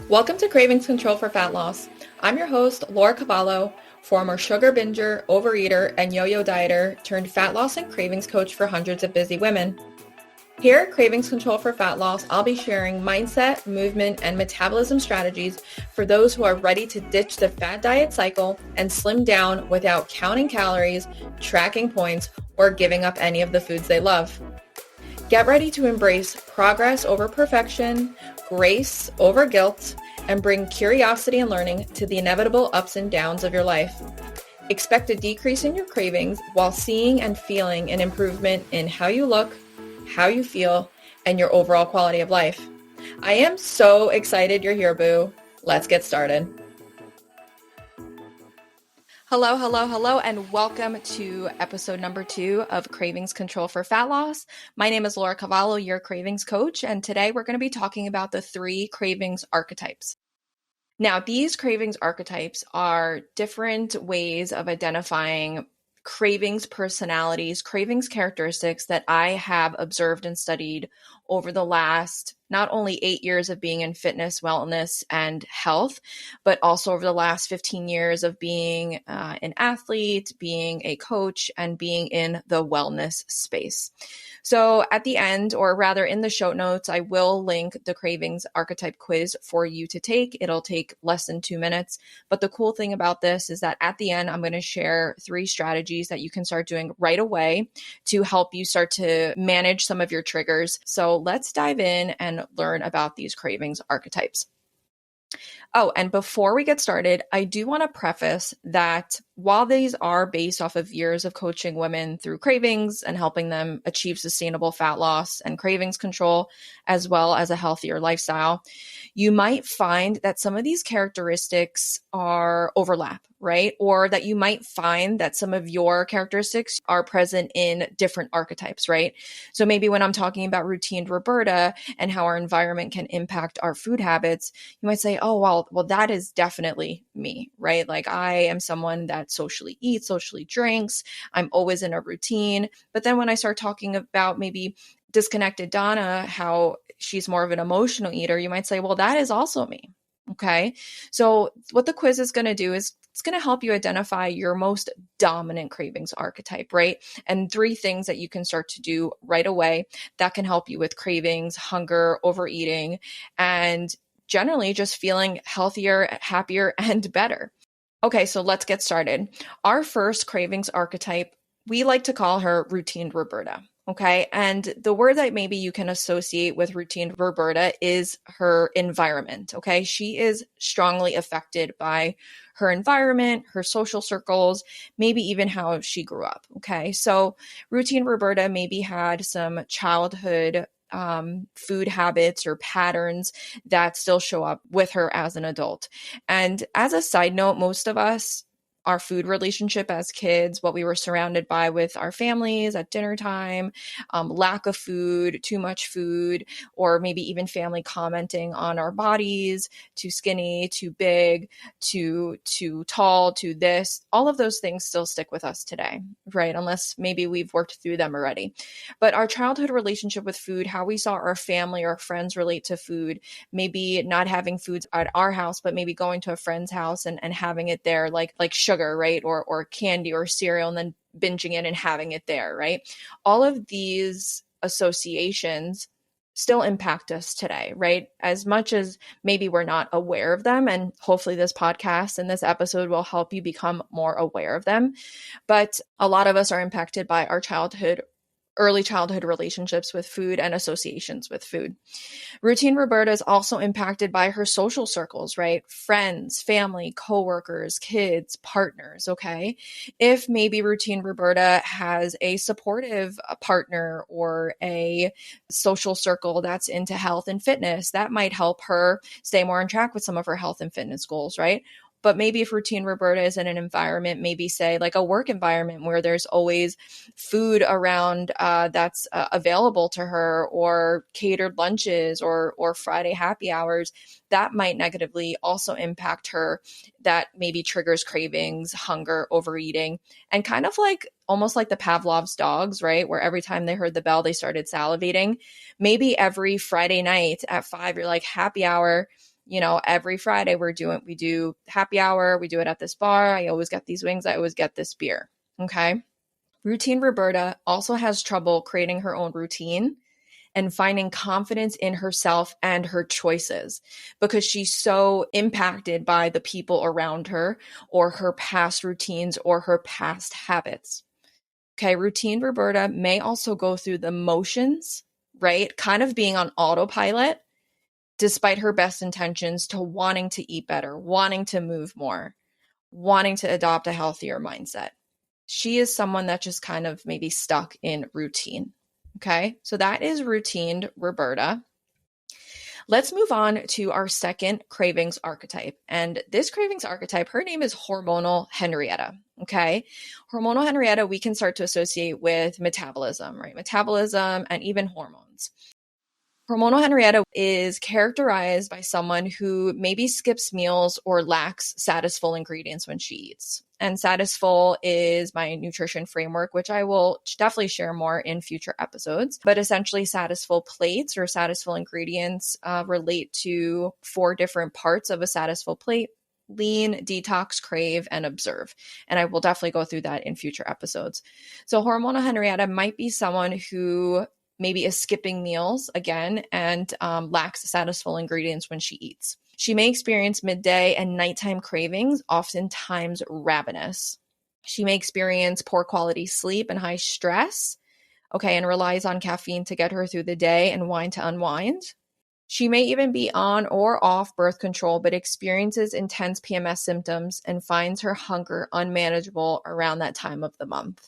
Welcome to Cravings Control for Fat Loss. I'm your host, Laura Cavallo, former sugar binger, overeater, and yo-yo dieter turned fat loss and cravings coach for hundreds of busy women. Here at Cravings Control for Fat Loss, I'll be sharing mindset, movement, and metabolism strategies for those who are ready to ditch the fad diet cycle and slim down without counting calories, tracking points, or giving up any of the foods they love. Get ready to embrace progress over perfection, grace over guilt, and bring curiosity and learning to the inevitable ups and downs of your life. Expect a decrease in your cravings while seeing and feeling an improvement in how you look, how you feel, and your overall quality of life. I am so excited you're here, boo. Let's get started. Hello, and welcome to episode number 2 of Cravings Control for Fat Loss. My name is Laura Cavallo, your cravings coach, and today we're going to be talking about the 3 cravings archetypes. Now, these cravings archetypes are different ways of identifying cravings personalities, cravings characteristics that I have observed and studied over the last not only 8 years of being in fitness, wellness, and health, but also over the last 15 years of being an athlete, being a coach, and being in the wellness space. So at the end, or rather in the show notes, I will link the Cravings Archetype quiz for you to take. It'll take less than 2 minutes. But the cool thing about this is that at the end, I'm going to share 3 strategies that you can start doing right away to help you start to manage some of your triggers. So let's dive in and learn about these cravings archetypes. Oh, and before we get started, I do want to preface that while these are based off of years of coaching women through cravings and helping them achieve sustainable fat loss and cravings control, as well as a healthier lifestyle, you might find that some of these characteristics are overlap, right? Or that you might find that some of your characteristics are present in different archetypes, right? So maybe when I'm talking about routine Roberta and how our environment can impact our food habits, you might say, oh, well, that is definitely me, right? Like I am someone that socially eats, socially drinks. I'm always in a routine. But then when I start talking about maybe disconnected Donna, how she's more of an emotional eater, you might say, well, that is also me. Okay. So what the quiz is going to do is it's going to help you identify your most dominant cravings archetype, right? And 3 things that you can start to do right away that can help you with cravings, hunger, overeating, and generally just feeling healthier, happier, and better. Okay, so let's get started. Our first cravings archetype, we like to call her routine Roberta. Okay, and the word that maybe you can associate with routine Roberta is her environment. Okay, she is strongly affected by her environment, her social circles, maybe even how she grew up. Okay, so routine Roberta maybe had some childhood food habits or patterns that still show up with her as an adult. And as a side note, most of us, our food relationship as kids, what we were surrounded by with our families at dinner time, lack of food, too much food, or maybe even family commenting on our bodies, too skinny, too big, too tall, too this, all of those things still stick with us today, right? Unless maybe we've worked through them already. But our childhood relationship with food, how we saw our family or friends relate to food, maybe not having foods at our house, but maybe going to a friend's house and having it there, like sugar, right? Or candy or cereal, and then binging it and having it there, right? All of these associations still impact us today, right? As much as maybe we're not aware of them, and hopefully this podcast and this episode will help you become more aware of them. But a lot of us are impacted by our early childhood relationships with food and associations with food. Routine Roberta is also impacted by her social circles, right? Friends, family, coworkers, kids, partners, okay? If maybe routine Roberta has a supportive partner or a social circle that's into health and fitness, that might help her stay more on track with some of her health and fitness goals, right? But maybe if routine Roberta is in an environment, maybe say like a work environment where there's always food around that's available to her, or catered lunches or Friday happy hours, that might negatively also impact her. That maybe triggers cravings, hunger, overeating, and kind of like almost like the Pavlov's dogs, right? Where every time they heard the bell, they started salivating. Maybe every Friday night at 5, you're like, happy hour. every Friday we do happy hour. We do it at this bar. I always get these wings. I always get this beer. Okay. Routine Roberta also has trouble creating her own routine and finding confidence in herself and her choices because she's so impacted by the people around her or her past routines or her past habits. Okay, routine Roberta may also go through the motions, right? Kind of being on autopilot despite her best intentions to wanting to eat better, wanting to move more, wanting to adopt a healthier mindset. She is someone that just kind of maybe stuck in routine. Okay, so that is routine Roberta. Let's move on to our second cravings archetype. And this cravings archetype, her name is Hormonal Henrietta. Okay, Hormonal Henrietta, we can start to associate with metabolism, right? Metabolism and even hormones. Hormonal Henrietta is characterized by someone who maybe skips meals or lacks Satisfull ingredients when she eats. And Satisfull is my nutrition framework, which I will definitely share more in future episodes. But essentially, Satisfull plates or Satisfull ingredients relate to 4 different parts of a Satisfull plate: lean, detox, crave, and observe. And I will definitely go through that in future episodes. So Hormonal Henrietta might be someone who maybe is skipping meals again and lacks Satisfull ingredients when she eats. She may experience midday and nighttime cravings, oftentimes ravenous. She may experience poor quality sleep and high stress, okay, and relies on caffeine to get her through the day and wine to unwind. She may even be on or off birth control, but experiences intense PMS symptoms and finds her hunger unmanageable around that time of the month.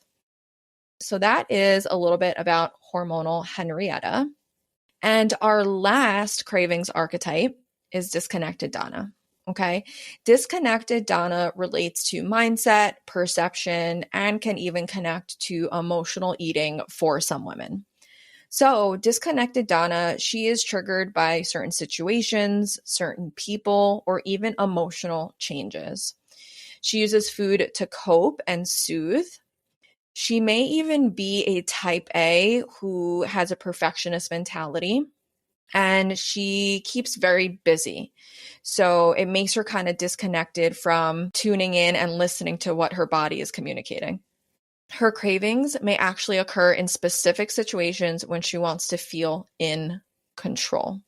So that is a little bit about Hormonal Henrietta. And our last cravings archetype is Disconnected Donna. Okay. Disconnected Donna relates to mindset, perception, and can even connect to emotional eating for some women. So Disconnected Donna, she is triggered by certain situations, certain people, or even emotional changes. She uses food to cope and soothe. She may even be a type A who has a perfectionist mentality, and she keeps very busy. So it makes her kind of disconnected from tuning in and listening to what her body is communicating. Her cravings may actually occur in specific situations when she wants to feel in control.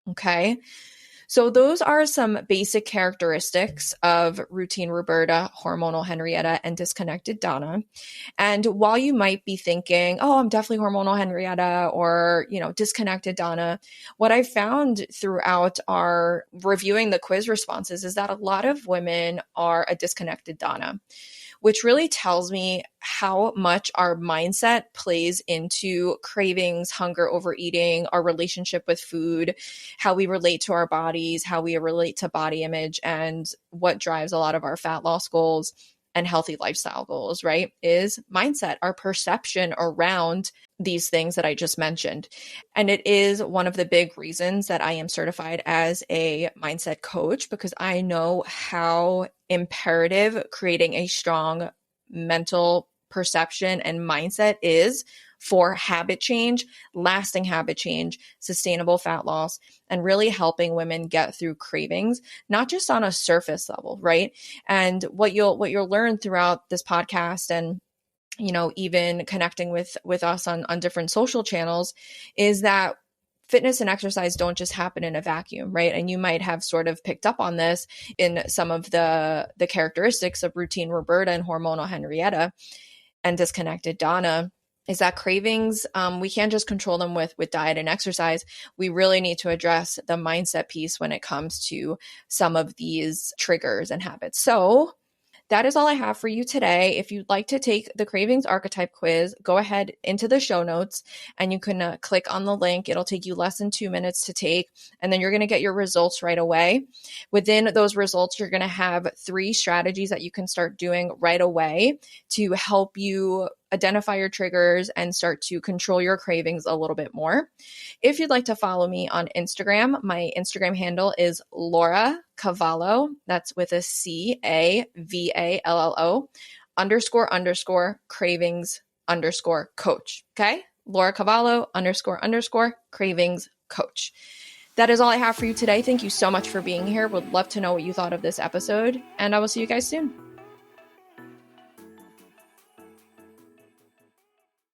Okay. So those are some basic characteristics of routine Roberta, hormonal Henrietta, and disconnected Donna. And while you might be thinking, oh, I'm definitely hormonal Henrietta or, disconnected Donna, what I found throughout our reviewing the quiz responses is that a lot of women are a disconnected Donna, which really tells me how much our mindset plays into cravings, hunger, overeating, our relationship with food, how we relate to our bodies, how we relate to body image, and what drives a lot of our fat loss goals and healthy lifestyle goals, right? Is mindset, our perception around these things that I just mentioned. And it is one of the big reasons that I am certified as a mindset coach, because I know how imperative creating a strong mental perception and mindset is for habit change, lasting habit change, sustainable fat loss, and really helping women get through cravings, not just on a surface level, right? And what you'll learn throughout this podcast and even connecting with us on different social channels is that fitness and exercise don't just happen in a vacuum, right? And you might have sort of picked up on this in some of the characteristics of routine Roberta and hormonal Henrietta and disconnected Donna, is that cravings, we can't just control them with diet and exercise. We really need to address the mindset piece when it comes to some of these triggers and habits. So that is all I have for you today. If you'd like to take the Cravings Archetype quiz, go ahead into the show notes and you can click on the link. It'll take you less than 2 minutes to take, and then you're going to get your results right away. Within those results, you're going to have 3 strategies that you can start doing right away to help you identify your triggers and start to control your cravings a little bit more. If you'd like to follow me on Instagram, my Instagram handle is Laura Cavallo. That's with a CAVALLO __ cravings _ coach. Okay. Laura Cavallo _ cravings coach. That is all I have for you today. Thank you so much for being here. Would love to know what you thought of this episode, and I will see you guys soon.